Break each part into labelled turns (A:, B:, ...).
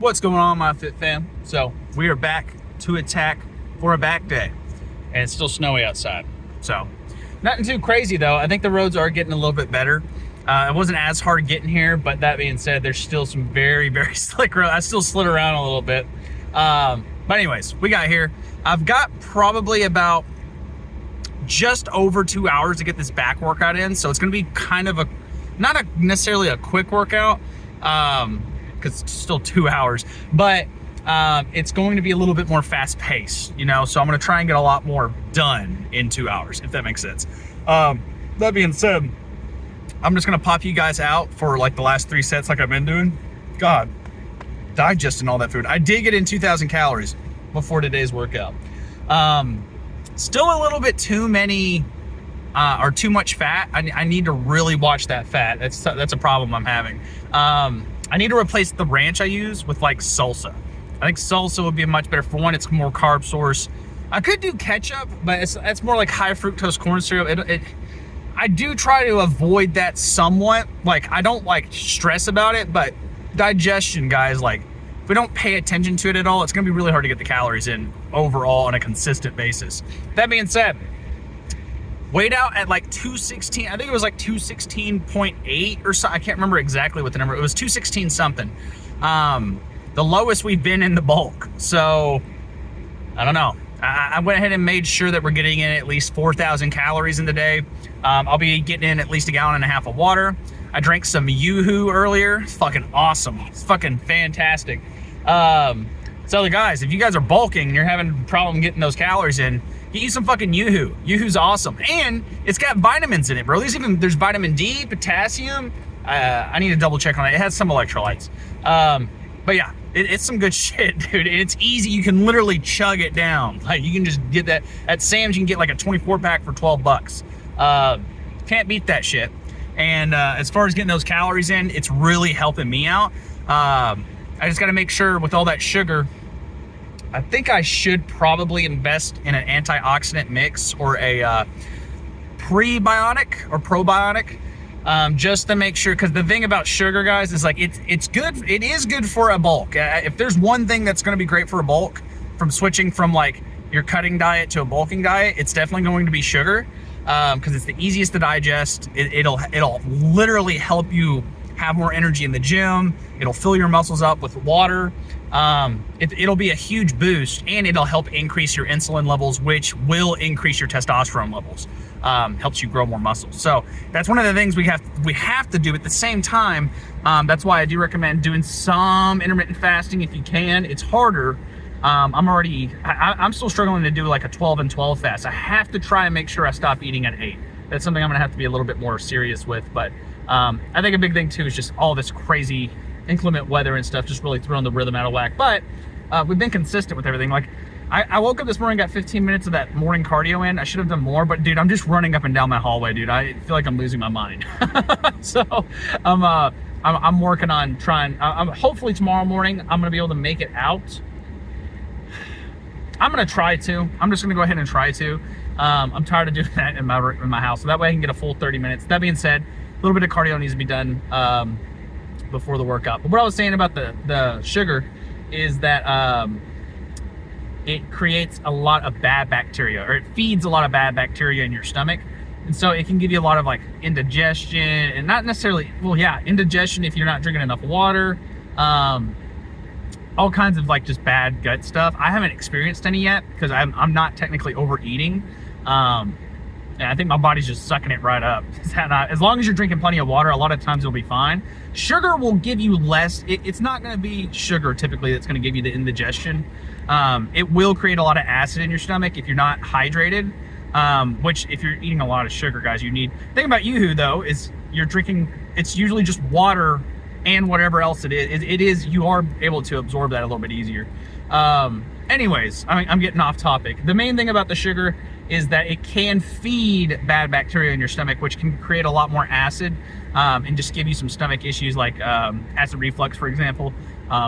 A: What's going on, my fit fam? So we are back to attack for a back day, and it's still snowy outside. So nothing too crazy though. I think the roads are getting a little bit better. It wasn't as hard getting here, but that being said, there's still some very slick roads. I still slid around a little bit. But anyways, we got here. I've got probably about just over 2 hours to get this back workout in. So it's gonna be kind of not necessarily a quick workout, because it's still 2 hours, but it's going to be a little bit more fast paced, you know? So I'm gonna try and get a lot more done in 2 hours, if that makes sense. That being said, I'm just gonna pop you guys out for like the last 3 sets like I've been doing. God, digesting all that food. I did get in 2,000 calories before today's workout. Still a little bit too many or too much fat. I need to really watch that fat. That's a problem I'm having. I need to replace the ranch I use with like salsa. I think salsa would be much better. For one, it's more carb source. I could do ketchup, but it's more like high fructose corn syrup. I do try to avoid that somewhat. Like, I don't like stress about it, but digestion, guys, like if we don't pay attention to it at all, it's gonna be really hard to get the calories in overall on a consistent basis. That being said, weighed out at like 216, I think it was like 216.8 or so. I can't remember exactly what the number, it was 216 something. The lowest we've been in the bulk. So I don't know. I went ahead and made sure that we're getting in at least 4,000 calories in the day. I'll be getting in at least 1.5 gallons of water. I drank some Yoo-Hoo earlier. It's fucking awesome. It's fucking fantastic. So guys, if you guys are bulking and you're having a problem getting those calories in, get you some fucking Yoo-Hoo. Yoo-Hoo's awesome. And it's got vitamins in it, bro. There's vitamin D, potassium. I need to double check on it. It has some electrolytes. But yeah, it's some good shit, dude. And it's easy. You can literally chug it down. Like, you can just get that. At Sam's, you can get like a 24 pack for 12 bucks. Can't beat that shit. And as far as getting those calories in, it's really helping me out. I just got to make sure with all that sugar, I think I should probably invest in an antioxidant mix or a prebiotic or probiotic, just to make sure. Because the thing about sugar, guys, is like it's good. It is good for a bulk. If there's one thing that's going to be great for a bulk, from switching from like your cutting diet to a bulking diet, it's definitely going to be sugar, because it's the easiest to digest. It'll literally help you have more energy in the gym. It'll fill your muscles up with water. It'll be a huge boost, and it'll help increase your insulin levels, which will increase your testosterone levels. Helps you grow more muscles. So that's one of the things we have to do at the same time. That's why I do recommend doing some intermittent fasting if you can. It's harder. I'm still struggling to do like a 12 and 12 fast. I have to try and make sure I stop eating at 8. That's something I'm gonna have to be a little bit more serious with. But I think a big thing too is just all this crazy inclement weather and stuff just really throwing the rhythm out of whack. But we've been consistent with everything. Like, I woke up this morning, got 15 minutes of that morning cardio in. I should have done more, but dude, I'm just running up and down my hallway, dude. I feel like I'm losing my mind. So I'm working on trying. Hopefully tomorrow morning I'm gonna be able to make it out. I'm gonna try to. I'm just gonna go ahead and try to. I'm tired of doing that in my house, so that way I can get a full 30 minutes. That being said, a little bit of cardio needs to be done before the workout. But what I was saying about the sugar is that it creates a lot of bad bacteria, or it feeds a lot of bad bacteria in your stomach. And so it can give you a lot of like indigestion, and not necessarily, well, yeah, indigestion if you're not drinking enough water, all kinds of like just bad gut stuff. I haven't experienced any yet because I'm not technically overeating. And I think my body's just sucking it right up. As long as you're drinking plenty of water, a lot of times you'll be fine. Sugar will give you less. It's not going to be sugar typically that's going to give you the indigestion. It will create a lot of acid in your stomach if you're not hydrated, which if you're eating a lot of sugar, guys, you need. The thing about Yoo-Hoo though is you're drinking, it's usually just water and whatever else it is, you are able to absorb that a little bit easier. Anyways, I'm getting off topic. The main thing about the sugar is that it can feed bad bacteria in your stomach, which can create a lot more acid, and just give you some stomach issues like acid reflux, for example.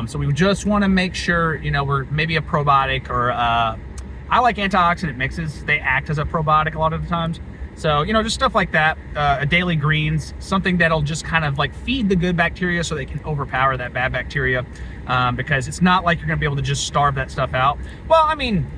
A: So we just want to make sure, you know, we're maybe a probiotic or I like antioxidant mixes. They act as a probiotic a lot of the times. So, you know, just stuff like that, a daily greens, something that'll just kind of like feed the good bacteria so they can overpower that bad bacteria, because it's not like you're gonna be able to just starve that stuff out. Well, I mean,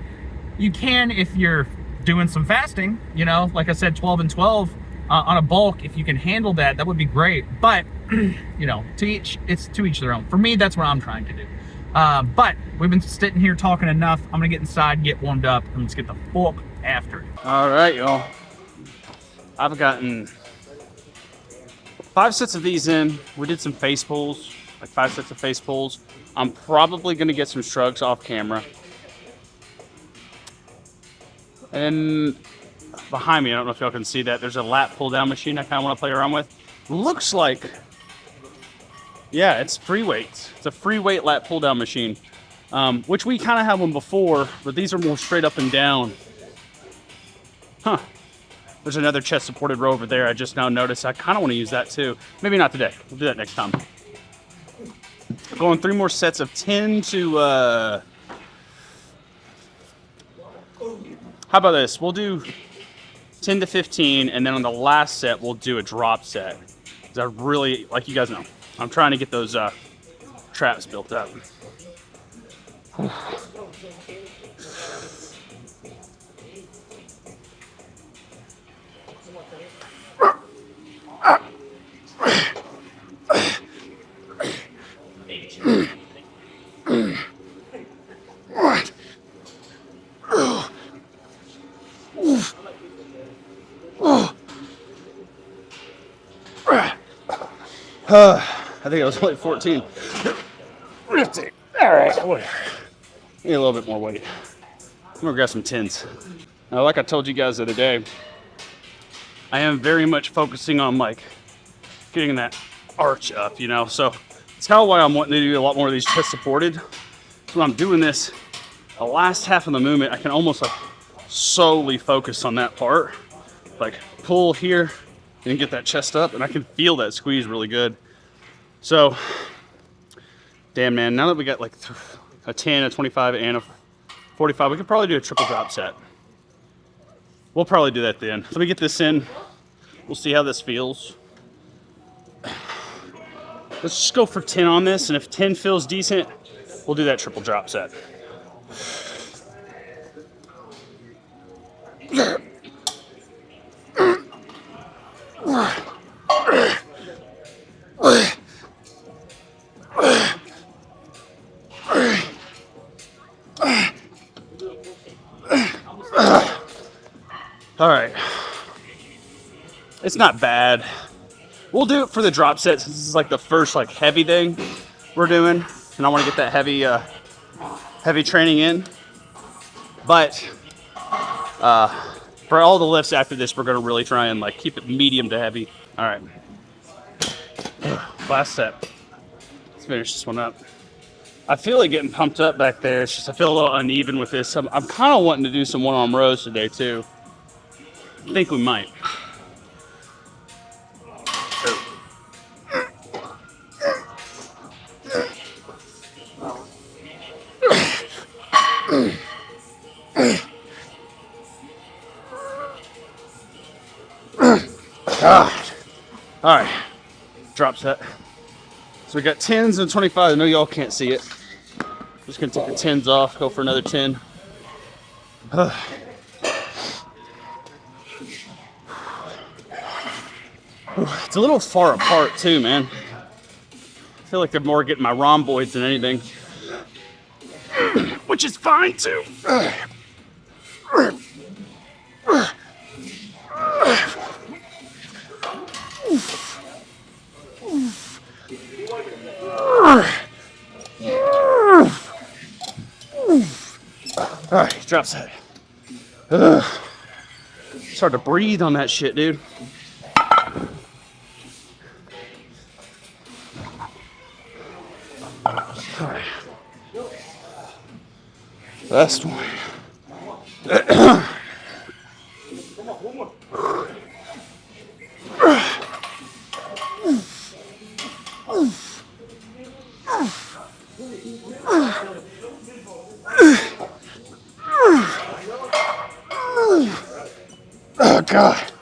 A: you can if you're doing some fasting, you know, like I said, 12 and 12 on a bulk. If you can handle that, that would be great. But, you know, it's to each their own. For me, that's what I'm trying to do. But we've been sitting here talking enough. I'm gonna get inside, get warmed up, and let's get the fuck after it.
B: All right, y'all. I've gotten 5 sets of these in. We did some face pulls, like 5 sets of face pulls. I'm probably gonna get some shrugs off camera. And behind me, I don't know if y'all can see that, there's a lat pull down machine I kind of want to play around with. Looks like, yeah, it's free weights. It's a free weight lat pull down machine, which we kind of had one before, but these are more straight up and down. Huh. There's another chest supported row over there. I just now noticed. I kind of want to use that too. Maybe not today. We'll do that next time. Going 3 more sets of 10 to, how about this? We'll do 10 to 15, and then on the last set, we'll do a drop set. Because I really, like you guys know, I'm trying to get those traps built up. I think I was only 14. 15. All right, whatever. Need a little bit more weight. I'm gonna grab some 10s. Now, like I told you guys the other day, I am very much focusing on like getting that arch up, you know. So it's kind of why I'm wanting to do a lot more of these chest supported. So when I'm doing this, the last half of the movement, I can almost like solely focus on that part, like pull here and get that chest up, and I can feel that squeeze really good. So, damn man, now that we got like a 10, a 25, and a 45, we could probably do a triple drop set. We'll probably do that then. Let me get this in. We'll see how this feels. Let's just go for 10 on this, and if 10 feels decent, we'll do that triple drop set. All right, it's not bad. We'll do it for the drop set since this is like the first like heavy thing we're doing, and I want to get that heavy training in. But for all the lifts after this, we're gonna really try and like keep it medium to heavy. All right, last set. Let's finish this one up. I feel like getting pumped up back there. It's just I feel a little uneven with this. I'm kind of wanting to do some one-arm rows today too. I think we might. God. All right, drop set. So we got 10s and 25s. I know y'all can't see it. Just gonna take the 10s off, go for another 10. It's a little far apart too, man. I feel like they're more getting my rhomboids than anything, which is fine too. All right, drop set. It's hard to breathe on that shit, dude. All right. Last one. Oh, God.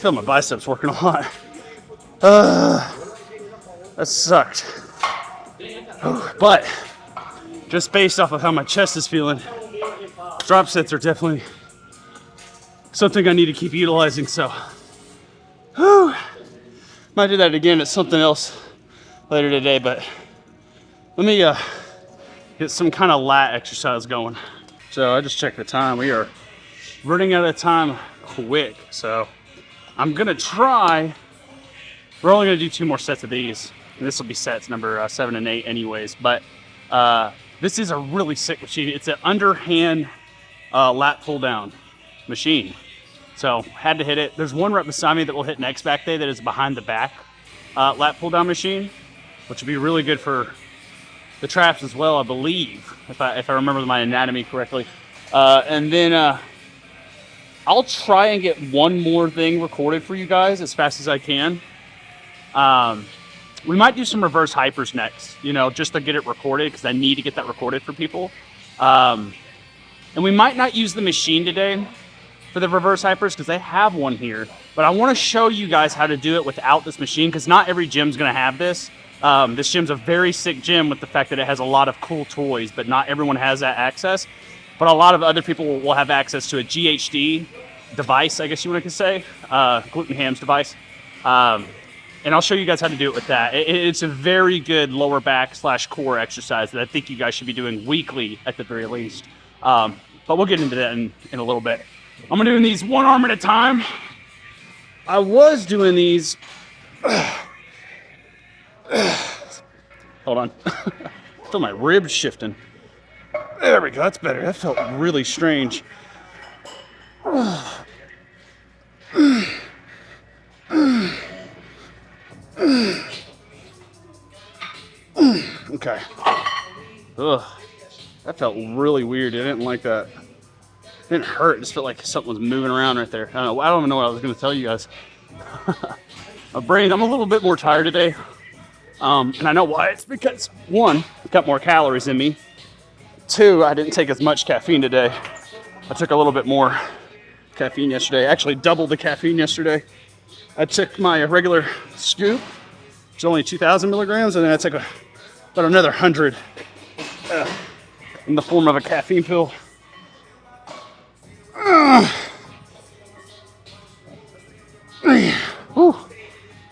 B: feel my biceps working a lot. That sucked. But just based off of how my chest is feeling, drop sets are definitely something I need to keep utilizing. So, might do that again at something else later today. But let me get some kind of lat exercise going. So I just checked the time. We are running out of time quick. So I'm gonna try. We're only gonna do 2 more sets of these, and this will be sets number 7 and 8 anyways. But this is a really sick machine. It's an underhand lat pull down machine. So had to hit it. There's one right beside me that will hit next back day that is behind the back lat pull down machine, which would be really good for the traps as well, I believe, if I remember my anatomy correctly. And then I'll try and get one more thing recorded for you guys as fast as I can. We might do some reverse hypers next, you know, just to get it recorded, because I need to get that recorded for people. And we might not use the machine today for the reverse hypers because they have one here. But I want to show you guys how to do it without this machine, because not every gym's going to have this. This gym's a very sick gym with the fact that it has a lot of cool toys, but not everyone has that access. But a lot of other people will have access to a GHD device, I guess you want to say, gluten hams device. And I'll show you guys how to do it with that. It's a very good lower back / core exercise that I think you guys should be doing weekly at the very least. But we'll get into that in a little bit. I'm doing these one arm at a time. I was doing these. Hold on. I feel my ribs shifting. There we go. That's better. That felt really strange. Okay. Ugh. That felt really weird. I didn't like that. It didn't hurt. It just felt like something was moving around right there. I don't even know what I was going to tell you guys. My brain, I'm a little bit more tired today. And I know why. It's because, 1, I've got more calories in me. 2, I didn't take as much caffeine today. I took a little bit more caffeine yesterday. Actually, doubled the caffeine yesterday. I took my regular scoop, which is only 2,000 milligrams, and then I took about another 100 in the form of a caffeine pill.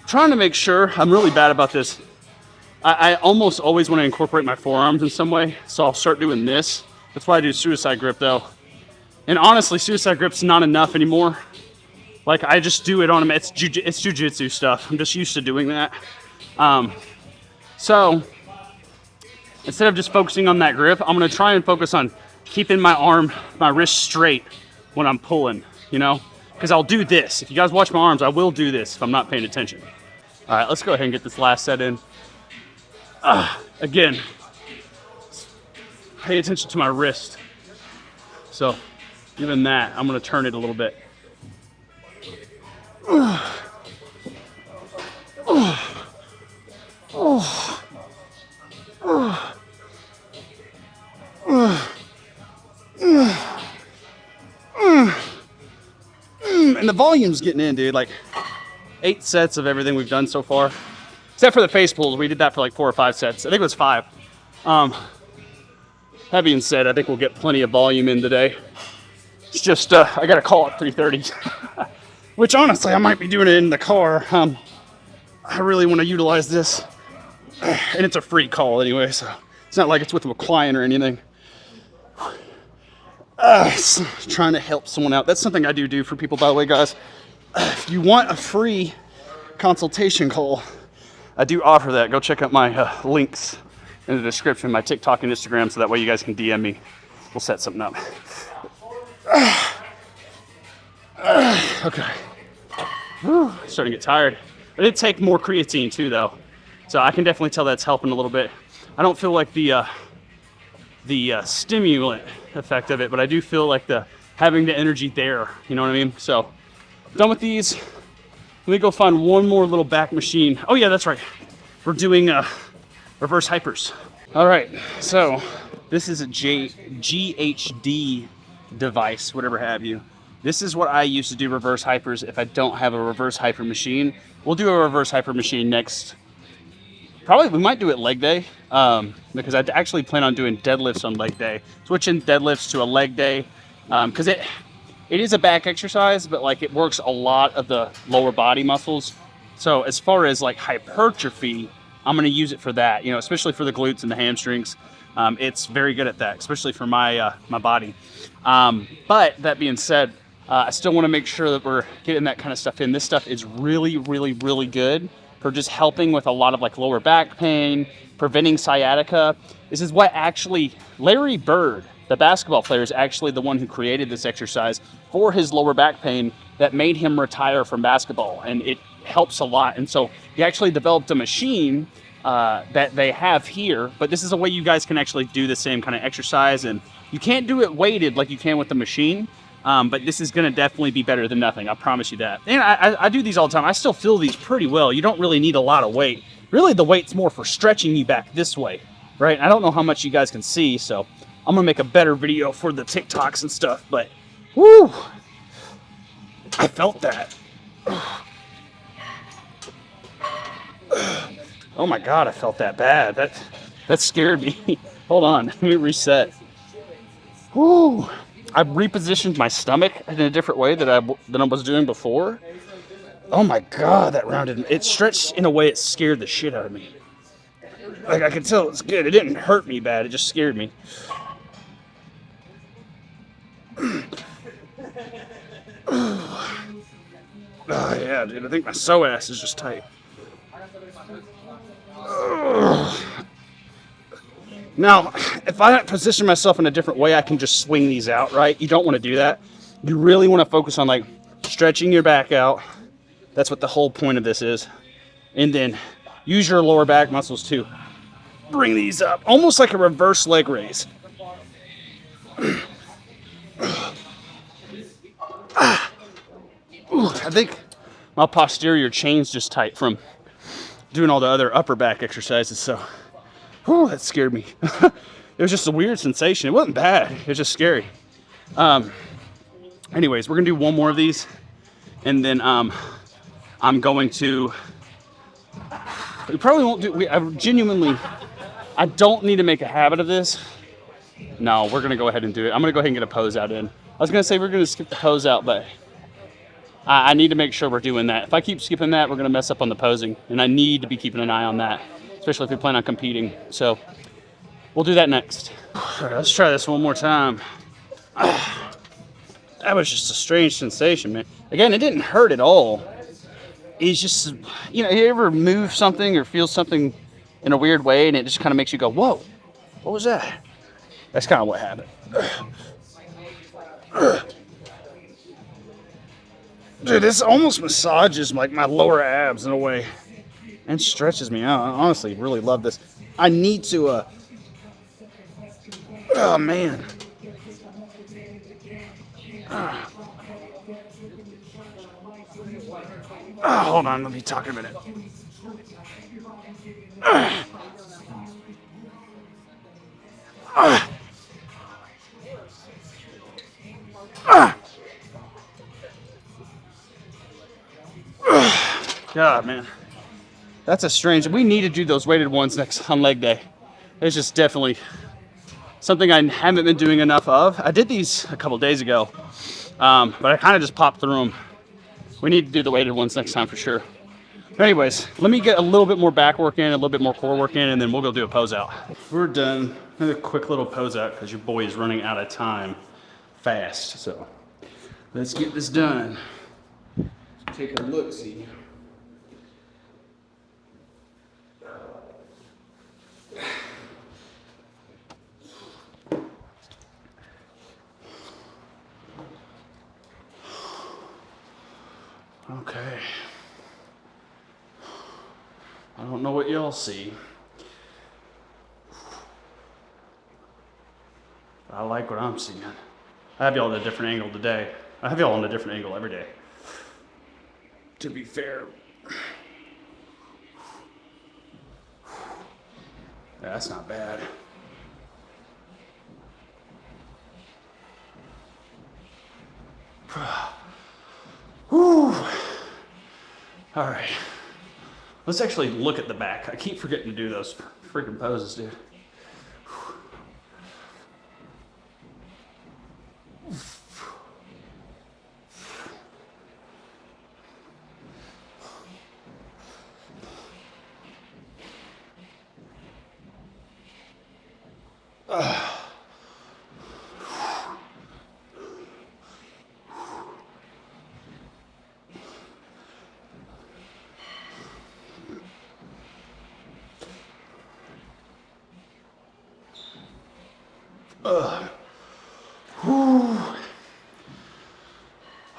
B: Trying to make sure. I'm really bad about this. I almost always want to incorporate my forearms in some way, so I'll start doing this. That's why I do suicide grip, though. And honestly, suicide grip's not enough anymore. Like, I just do it on them. It's jujitsu stuff. I'm just used to doing that. So instead of just focusing on that grip, I'm going to try and focus on keeping my wrist straight when I'm pulling, you know? Because I'll do this. If you guys watch my arms, I will do this if I'm not paying attention. All right, let's go ahead and get this last set in. Again, pay attention to my wrist. So even that, I'm going to turn it a little bit. And the volume's getting in, dude. Like 8 sets of everything we've done so far. Except for the face pulls. We did that for like 4 or 5 sets. I think it was 5. That being said, I think we'll get plenty of volume in today. It's just, I got a call at 3:30. Which honestly, I might be doing it in the car. I really want to utilize this. And it's a free call anyway, so it's not like it's with a client or anything. Trying to help someone out. That's something I do for people, by the way, guys. If you want a free consultation call, I do offer that. Go check out my links in the description, my TikTok and Instagram, so that way you guys can DM me. We'll set something up. Okay. Starting to get tired. I did take more creatine too, though, so I can definitely tell that's helping a little bit. I don't feel like the stimulant effect of it, but I do feel like having the energy there. You know what I mean? So done with these. Let me go find one more little back machine. Oh yeah, that's right. We're doing reverse hypers. All right, so this is a GHD device, whatever have you. This is what I used to do reverse hypers if I don't have a reverse hyper machine. We'll do a reverse hyper machine next. Probably we might do it leg day because I actually plan on doing deadlifts on leg day. Switching deadlifts to a leg day because it is a back exercise, but like it works a lot of the lower body muscles. So as far as like hypertrophy, I'm going to use it for that, you know, especially for the glutes and the hamstrings. It's very good at that, especially for my my body. But that being said, I still want to make sure that we're getting that kind of stuff in. This stuff is really, really, really good for just helping with a lot of like lower back pain, preventing sciatica. This is what actually Larry Bird, the basketball player, is actually the one who created this exercise for his lower back pain that made him retire from basketball. And it helps a lot. And so he actually developed a machine that they have here, but this is a way you guys can actually do the same kind of exercise. And you can't do it weighted like you can with the machine. But this is going to definitely be better than nothing. I promise you that. And I do these all the time. I still feel these pretty well. You don't really need a lot of weight. Really, the weight's more for stretching you back this way, right? I don't know how much you guys can see, so I'm going to make a better video for the TikToks and stuff. But, whoo! I felt that. Oh my God, I felt that bad. That scared me. Hold on, let me reset. Whoo! I repositioned my stomach in a different way than I was doing before. Oh my God, that rounded. It stretched in a way it scared the shit out of me. Like I could tell it's good. It didn't hurt me bad. It just scared me. Oh yeah, dude. I think my psoas is just tight. Now, if I position myself in a different way, I can just swing these out, right? You don't want to do that. You really want to focus on like stretching your back out. That's what the whole point of this is. And then use your lower back muscles to bring these up, almost like a reverse leg raise. I think my posterior chain's just tight from doing all the other upper back exercises, so that scared me. It was just a weird sensation. It wasn't bad. It was just scary. Anyways, we're gonna do one more of these, and then I'm going to. We probably won't do. I don't need to make a habit of this. No, we're gonna go ahead and do it. I'm gonna go ahead and get a pose out in. I was gonna say we're gonna skip the pose out, but I need to make sure we're doing that. If I keep skipping that, we're gonna mess up on the posing, and I need to be keeping an eye on that, especially if we plan on competing. So we'll do that next. All right, let's try this one more time. That was just a strange sensation, man. Again, it didn't hurt at all. It's just, you ever move something or feel something in a weird way, and it just kind of makes you go, whoa, what was that? That's kind of what happened. Dude, this almost massages like my lower abs in a way and stretches me out. I honestly really love this. I need to, oh man. Hold on, let me talk a minute. God, man. That's a strange. We need to do those weighted ones next on leg day. It's just definitely something I haven't been doing enough of. I did these a couple days ago, but I kind of just popped through them. We need to do the weighted ones next time for sure. But anyways, let me get a little bit more back work in, a little bit more core work in, and then we'll go do a pose out. We're done. Another quick little pose out because your boy is running out of time fast. So let's get this done. Take a look-see. Okay. I don't know what y'all see. I like what I'm seeing. I have y'all at a different angle today. I have y'all on a different angle every day. To be fair. Yeah, that's not bad. All right. Let's actually look at the back. I keep forgetting to do those freaking poses, dude.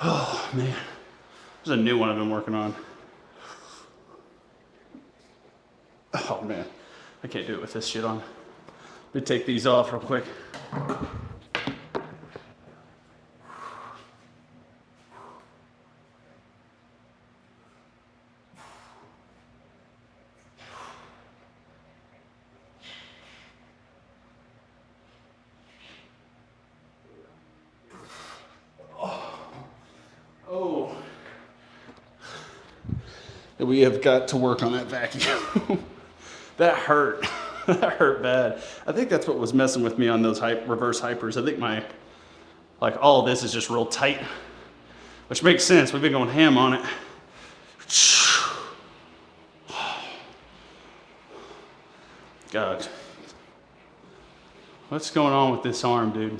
B: Oh, man. There's a new one I've been working on. Oh, man. I can't do it with this shit on. Let me take these off real quick. Oh. We have got to work on that vacuum. That hurt. That hurt bad. I think that's what was messing with me on those reverse hypers. I think like all of this is just real tight, which makes sense. We've been going ham on it. God. What's going on with this arm, dude?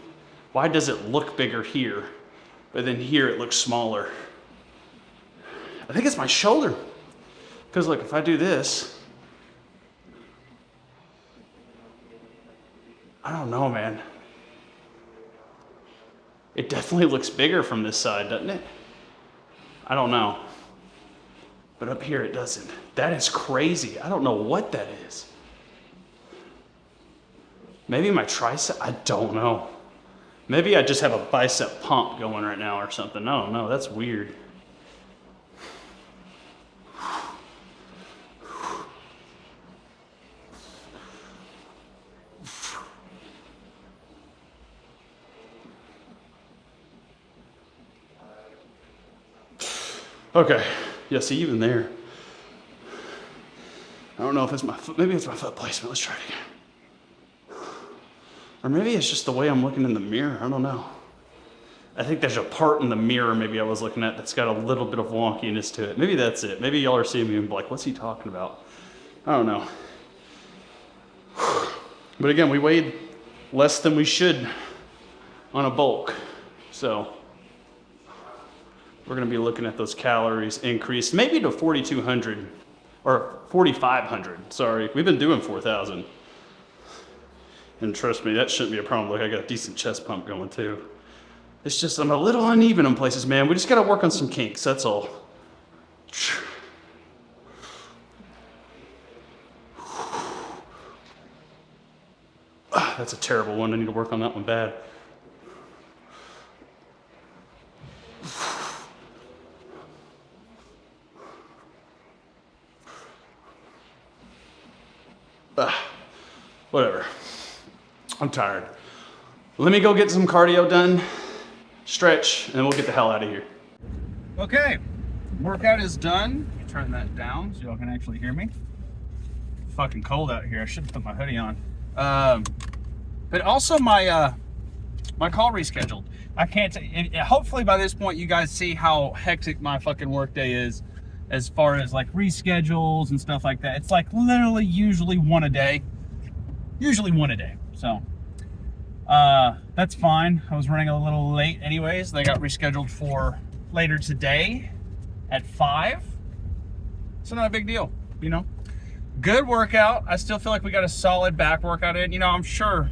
B: Why does it look bigger here, but then here it looks smaller? I think it's my shoulder. Because look, if I do this, I don't know, man. It definitely looks bigger from this side, doesn't it? I don't know. But up here it doesn't. That is crazy. I don't know what that is. Maybe my tricep, I don't know. Maybe I just have a bicep pump going right now or something. I don't know, that's weird. Okay, yeah, see, even there. I don't know if it's my foot, maybe it's my foot placement. Let's try it again. Or maybe it's just the way I'm looking in the mirror. I don't know. I think there's a part in the mirror maybe I was looking at that's got a little bit of wonkiness to it. Maybe that's it. Maybe y'all are seeing me and be like, what's he talking about? I don't know. But again, we weighed less than we should on a bulk. So we're gonna be looking at those calories increased, maybe to 4,200 or 4,500, sorry. We've been doing 4,000. And trust me, that shouldn't be a problem. Look, I got a decent chest pump going too. It's just, I'm a little uneven in places, man. We just gotta work on some kinks, that's all. That's a terrible one. I need to work on that one bad. Whatever. I'm tired. Let me go get some cardio done, stretch, and then we'll get the hell out of here. Okay, workout is done. Let me turn that down so y'all can actually hear me. Fucking cold out here. I should have put my hoodie on. But also my call rescheduled. I can't. Hopefully by this point you guys see how hectic my fucking workday is, as far as like reschedules and stuff like that. It's like literally usually one a day. So that's fine. I was running a little late anyways. They got rescheduled for later today at 5. So not a big deal, you know. Good workout. I still feel like we got a solid back workout in. You know, I'm sure.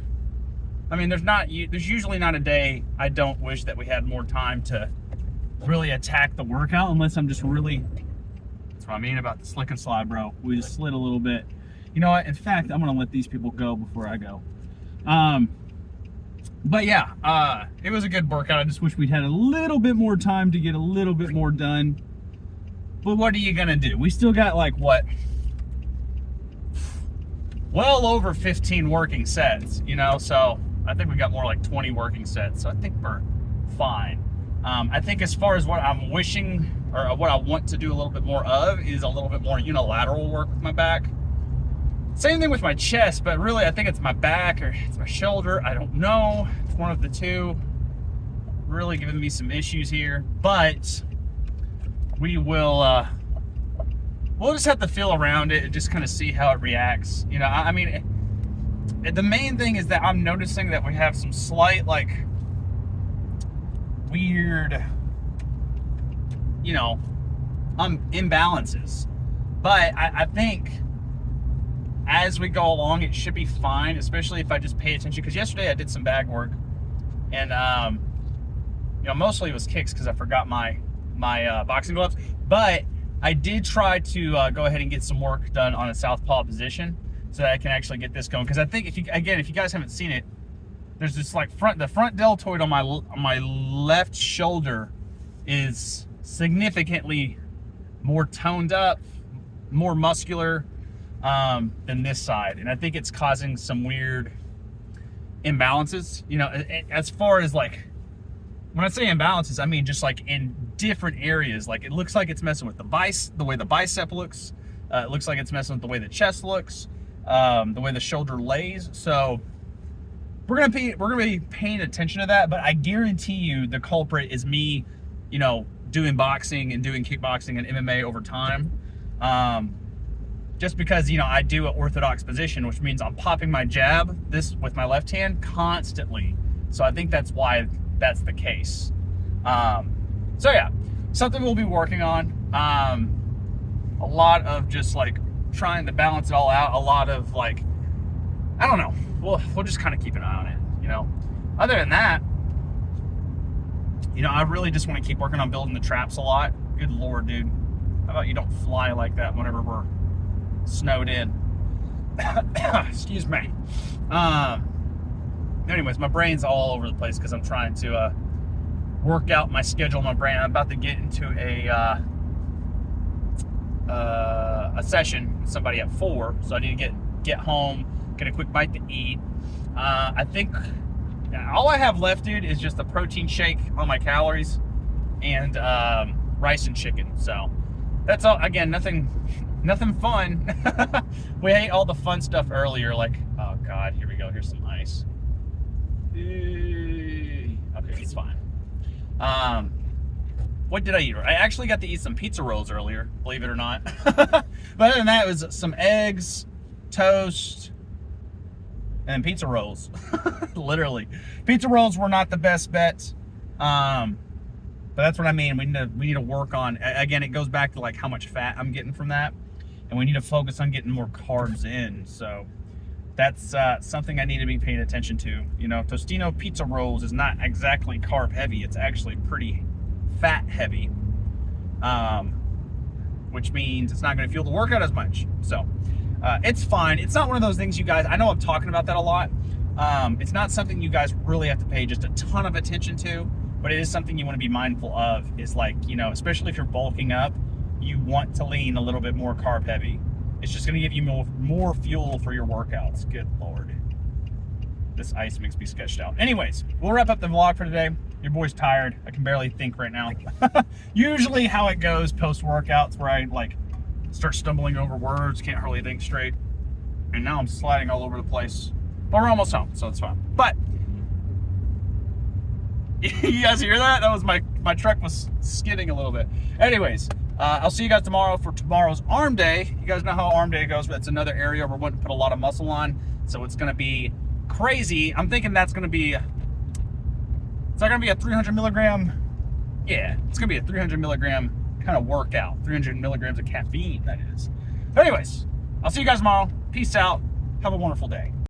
B: I mean, there's usually not a day I don't wish that we had more time to really attack the workout, unless I'm just really. That's what I mean about the slick and slide, bro. We just slid a little bit. You know what? In fact, I'm gonna let these people go before I go. But yeah, it was a good workout. I just wish we'd had a little bit more time to get a little bit more done. But what are you gonna do? We still got like what? Well over 15 working sets, you know? So I think we got more like 20 working sets. So I think we're fine. I think as far as what I'm wishing
A: or what I want to do a little bit more of, is a little bit more unilateral work with my back. Same thing with my chest, but really I think it's my back or it's my shoulder. I don't know. It's one of the two. Really giving me some issues here, but we'll just have to feel around it and just kind of see how it reacts. You know, I mean, the main thing is that I'm noticing that we have some slight, like, weird, imbalances. But I think as we go along, it should be fine, especially if I just pay attention. Because yesterday I did some bag work, and mostly it was kicks because I forgot my boxing gloves. But I did try to go ahead and get some work done on a southpaw position so that I can actually get this going. Because I think if you guys haven't seen it, there's this like the front deltoid on my left shoulder is significantly more toned up, more muscular than this side, and I think it's causing some weird imbalances. As far as, like, when I say imbalances, I mean just like in different areas. Like, it looks like it's messing with the way the bicep looks. It looks like it's messing with the way the chest looks, the way the shoulder lays. So we're gonna be paying attention to that. But I guarantee you, the culprit is me, doing boxing and doing kickboxing and MMA over time. Just because, I do an orthodox position, which means I'm popping my jab with my left hand constantly. So I think that's why that's the case. So yeah, something we'll be working on. A lot of just like trying to balance it all out. A lot of, like, I don't know. We'll just kind of keep an eye on it. Other than that, I really just want to keep working on building the traps a lot. Good Lord, dude. How about you don't fly like that whenever we're snowed in? Excuse me. Anyways, my brain's all over the place because I'm trying to work out my schedule in my brain. I'm about to get into a session with somebody at 4, so I need to get home, get a quick bite to eat. I think all I have left, dude, is just a protein shake on my calories and rice and chicken. So that's all. Again, nothing fun. We ate all the fun stuff earlier. Like, oh God, here we go. Here's some ice. Okay, it's fine. What did I eat? I actually got to eat some pizza rolls earlier, believe it or not. But other than that, it was some eggs, toast, and pizza rolls. Literally, pizza rolls were not the best bet. But that's what I mean. We need to work on. Again, it goes back to like how much fat I'm getting from that, and we need to focus on getting more carbs in. So that's something I need to be paying attention to. Tostino pizza rolls is not exactly carb heavy. It's actually pretty fat heavy, which means it's not going to fuel the workout as much. So it's fine. It's not one of those things, you guys. I know I'm talking about that a lot. It's not something you guys really have to pay just a ton of attention to, but it is something you want to be mindful of. Is like, especially if you're bulking up, you want to lean a little bit more carb heavy. It's just going to give you more fuel for your workouts. Good Lord. This ice makes me sketched out. Anyways, we'll wrap up the vlog for today. Your boy's tired. I can barely think right now. Usually how it goes post-workouts, where I like start stumbling over words, can't hardly think straight. And now I'm sliding all over the place. But we're almost home, so it's fine. But you guys hear that? That was my truck was skidding a little bit. Anyways, I'll see you guys tomorrow for tomorrow's arm day. You guys know how arm day goes, but it's another area we're wanting to put a lot of muscle on. So it's going to be crazy. I'm thinking that's going to be, it's not going to be a 300 milligram. Yeah, it's going to be a 300 milligram kind of workout. 300 milligrams of caffeine, that is. Anyways, I'll see you guys tomorrow. Peace out. Have a wonderful day.